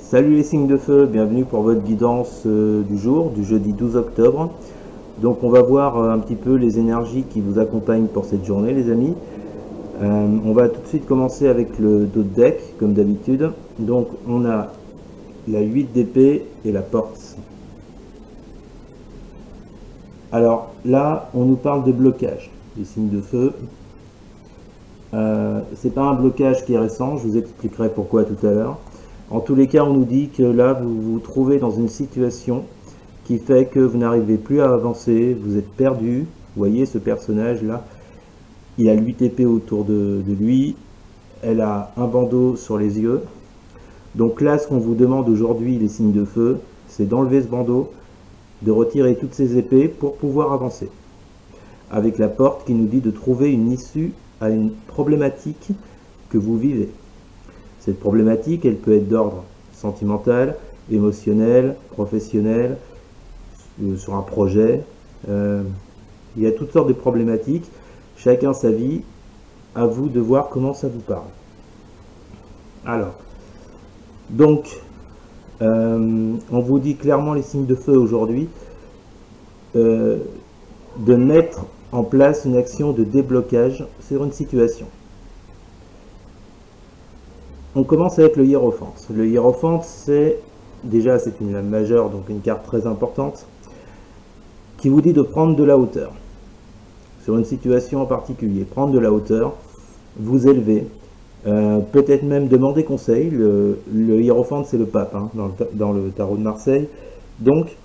Salut les signes de feu, bienvenue pour votre guidance du jour, du jeudi 12 octobre. Donc on va voir un petit peu les énergies qui vous accompagnent pour cette journée les amis. On va tout de suite commencer avec le dos de deck comme d'habitude. Donc on a la 8 d'épée et la porte. Alors là on nous parle de blocage, les signes de feu. C'est pas un blocage qui est récent, je vous expliquerai pourquoi tout à l'heure. En tous les cas, on nous dit que là, vous vous trouvez dans une situation qui fait que vous n'arrivez plus à avancer, vous êtes perdu. Vous voyez ce personnage-là, il a 8 épées autour de lui, elle a un bandeau sur les yeux. Donc là, ce qu'on vous demande aujourd'hui, les signes de feu, c'est d'enlever ce bandeau, de retirer toutes ces épées pour pouvoir avancer. Avec la porte qui nous dit de trouver une issue à une problématique que vous vivez. Cette problématique, elle peut être d'ordre sentimental, émotionnel, professionnel, sur un projet. Il y a toutes sortes de problématiques. Chacun sa vie. À vous de voir comment ça vous parle. Alors, donc, on vous dit clairement les signes de feu aujourd'hui de mettre en place une action de déblocage sur une situation. On commence avec le hiérophante. Le hiérophante, c'est une lame majeure, donc une carte très importante, qui vous dit de prendre de la hauteur sur une situation en particulier. Prendre de la hauteur, vous élever, peut-être même demander conseil. Le hiérophante, c'est le pape hein, dans le tarot de Marseille. Donc,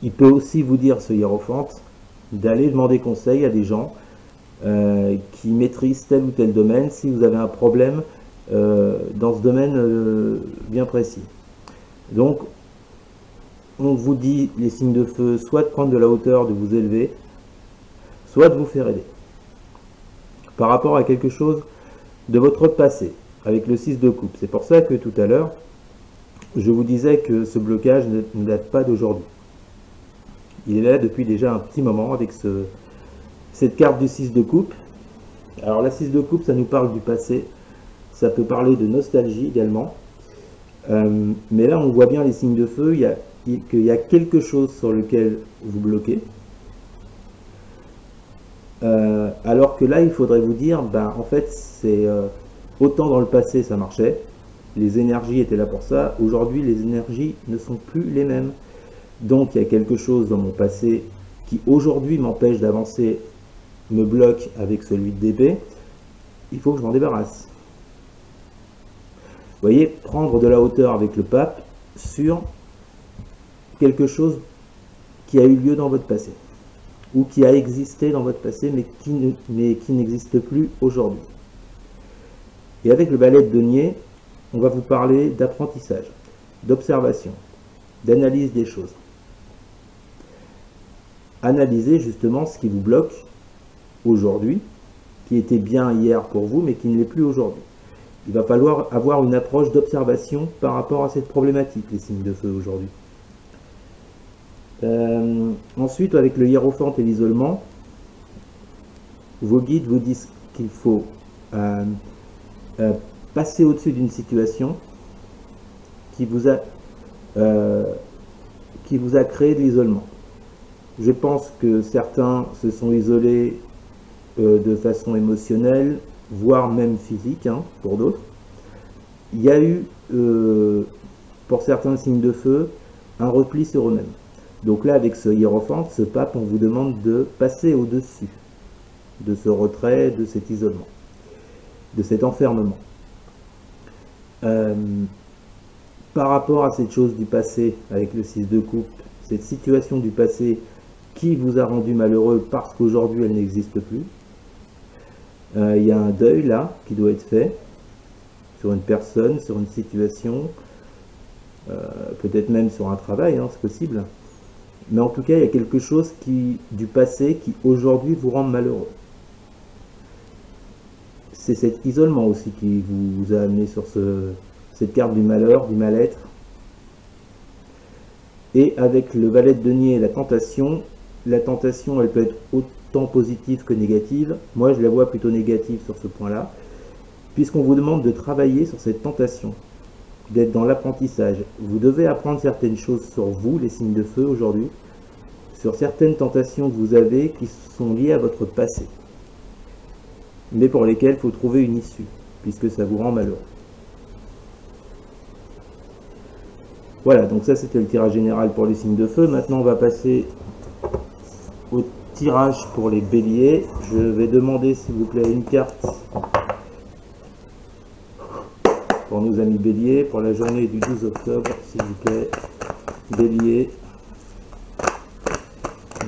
il peut aussi vous dire, ce hiérophante, d'aller demander conseil à des gens qui maîtrisent tel ou tel domaine. Si vous avez un problème dans ce domaine bien précis. Donc, on vous dit, les signes de feu, soit de prendre de la hauteur, de vous élever, soit de vous faire aider. Par rapport à quelque chose de votre passé, avec le 6 de coupe. C'est pour ça que tout à l'heure, je vous disais que ce blocage ne date pas d'aujourd'hui. Il est là depuis déjà un petit moment avec cette carte du 6 de coupe. Alors la 6 de coupe, ça nous parle du passé. Ça peut parler de nostalgie également. Mais là, on voit bien les signes de feu, qu'il y a quelque chose sur lequel vous bloquez. Alors que là, il faudrait vous dire, en fait, c'est autant dans le passé, ça marchait. Les énergies étaient là pour ça. Aujourd'hui, les énergies ne sont plus les mêmes. Donc, il y a quelque chose dans mon passé qui, aujourd'hui, m'empêche d'avancer, me bloque avec celui d'épée. Il faut que je m'en débarrasse. Vous voyez, prendre de la hauteur avec le pape sur quelque chose qui a eu lieu dans votre passé, ou qui a existé dans votre passé, mais qui n'existe plus aujourd'hui. Et avec le balai de denier, on va vous parler d'apprentissage, d'observation, d'analyse des choses. Analysez justement ce qui vous bloque aujourd'hui, qui était bien hier pour vous, mais qui ne l'est plus aujourd'hui. Il va falloir avoir une approche d'observation par rapport à cette problématique, les signes de feu aujourd'hui. Ensuite, avec le hiérophante et l'isolement, vos guides vous disent qu'il faut passer au-dessus d'une situation qui vous a créé de l'isolement. Je pense que certains se sont isolés de façon émotionnelle, voire même physique, hein, pour d'autres. Il y a eu, pour certains signes de feu, un repli sur eux-mêmes. Donc là, avec ce hiérophante, ce pape, on vous demande de passer au-dessus de ce retrait, de cet isolement, de cet enfermement. Par rapport à cette chose du passé, avec le 6 de coupe, cette situation du passé qui vous a rendu malheureux parce qu'aujourd'hui elle n'existe plus, il y a un deuil là qui doit être fait sur une personne, sur une situation, peut-être même sur un travail, hein, c'est possible. Mais en tout cas, il y a quelque chose du passé qui aujourd'hui vous rend malheureux. C'est cet isolement aussi qui vous a amené sur cette carte du malheur, du mal-être. Et avec le valet de denier et la tentation elle peut être autant positive que négative. Moi, je la vois plutôt négative sur ce point-là, puisqu'on vous demande de travailler sur cette tentation. d'être dans l'apprentissage. Vous devez apprendre certaines choses sur vous, les signes de feu, aujourd'hui, sur certaines tentations que vous avez qui sont liées à votre passé, mais pour lesquelles il faut trouver une issue, puisque ça vous rend malheureux. Voilà, donc ça c'était le tirage général pour les signes de feu. Maintenant on va passer au tirage pour les béliers. Je vais demander s'il vous plaît une carte pour nos amis béliers, pour la journée du 12 octobre, s'il vous plaît. Bélier,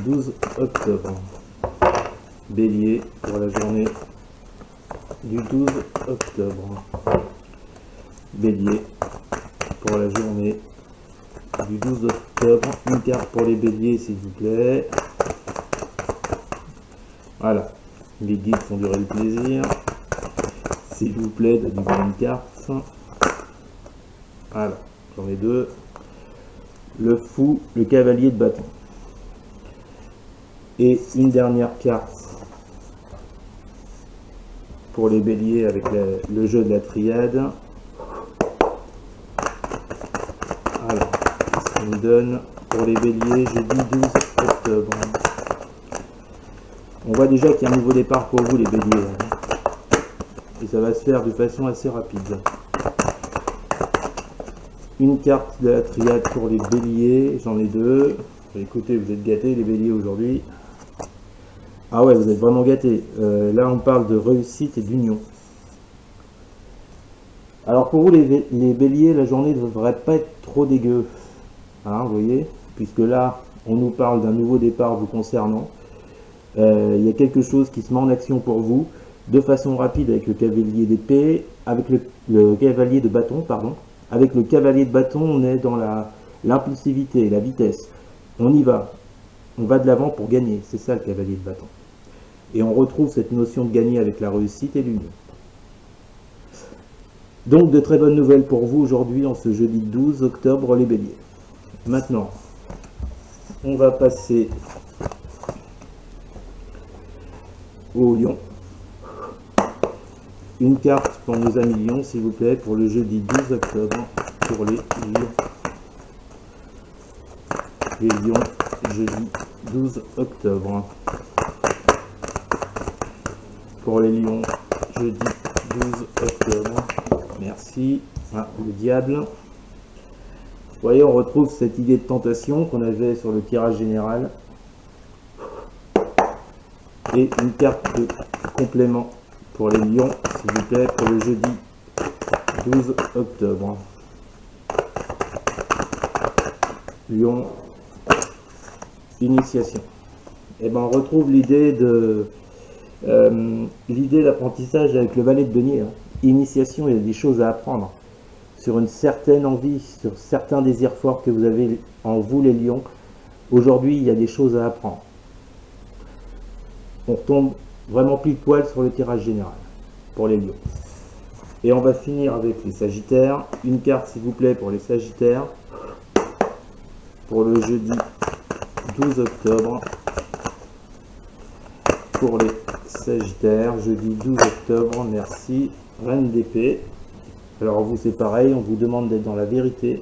12 octobre. Bélier, pour la journée du 12 octobre. Bélier, pour la journée du 12 octobre. Une carte pour les béliers, s'il vous plaît. Voilà, les guides font durer le plaisir. S'il vous plaît, donnez-moi une carte. Voilà, j'en ai deux. Le fou, le cavalier de bâton. Et une dernière carte pour les béliers avec le jeu de la triade. Alors, ce qu'on me donne pour les béliers, jeudi 12 octobre. On voit déjà qu'il y a un nouveau départ pour vous les béliers. Et ça va se faire de façon assez rapide. Une carte de la triade pour les béliers, j'en ai deux. Écoutez, vous êtes gâtés les béliers aujourd'hui. Ah ouais, vous êtes vraiment gâtés. Là, on parle de réussite et d'union. Alors pour vous les béliers, la journée ne devrait pas être trop dégueu. Hein, vous voyez, puisque là, on nous parle d'un nouveau départ vous concernant. Il y a quelque chose qui se met en action pour vous, de façon rapide avec le cavalier d'épée, avec le cavalier de bâton, pardon. Avec le cavalier de bâton, on est dans l'impulsivité, la vitesse. On y va. On va de l'avant pour gagner. C'est ça le cavalier de bâton. Et on retrouve cette notion de gagner avec la réussite et l'union. Donc de très bonnes nouvelles pour vous aujourd'hui en ce jeudi 12 octobre les béliers. Maintenant, on va passer au lion. Une carte pour nos amis lions, s'il vous plaît, pour le jeudi 12 octobre, pour les lions. Les lions, jeudi 12 octobre. Pour les lions, jeudi 12 octobre. Merci. Ah, le diable. Vous voyez, on retrouve cette idée de tentation qu'on avait sur le tirage général. Et une carte de complément pour les lions, s'il vous plaît, pour le jeudi 12 octobre. Lion, initiation. Et ben on retrouve l'idée d'apprentissage avec le valet de denier. Hein. Initiation, il y a des choses à apprendre sur une certaine envie, sur certains désirs forts que vous avez en vous les lions. Aujourd'hui, il y a des choses à apprendre. On retombe vraiment pile poil sur le tirage général pour les lions. Et on va finir avec les sagittaires. Une carte s'il vous plaît pour les sagittaires. Pour le jeudi 12 octobre. Pour les sagittaires, jeudi 12 octobre, merci. Reine d'épée. Alors vous c'est pareil, on vous demande d'être dans la vérité.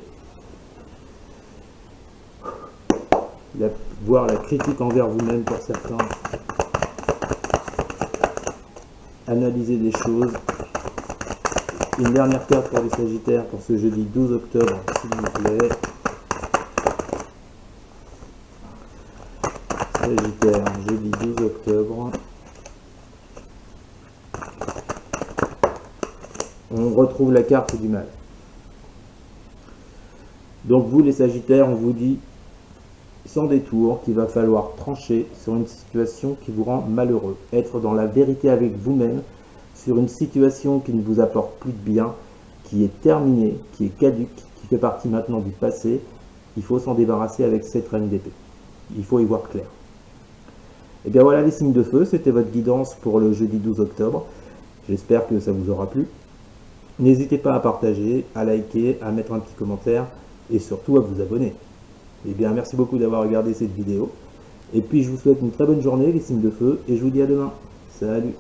Voir la critique envers vous-même pour certains. Analyser des choses. Une dernière carte pour les sagittaires pour ce jeudi 12 octobre, s'il vous plaît. Sagittaire, jeudi 12 octobre. On retrouve la carte du mal. Donc vous les sagittaires, on vous dit sans détour qu'il va falloir trancher sur une situation qui vous rend malheureux. Être dans la vérité avec vous-même sur une situation qui ne vous apporte plus de bien, qui est terminée, qui est caduque, qui fait partie maintenant du passé. Il faut s'en débarrasser avec cette reine d'épée. Il faut y voir clair. Et bien voilà les signes de feu, c'était votre guidance pour le jeudi 12 octobre. J'espère que ça vous aura plu. N'hésitez pas à partager, à liker, à mettre un petit commentaire et surtout à vous abonner. Et bien merci beaucoup d'avoir regardé cette vidéo. Et puis je vous souhaite une très bonne journée les signes de feu et je vous dis à demain. Salut!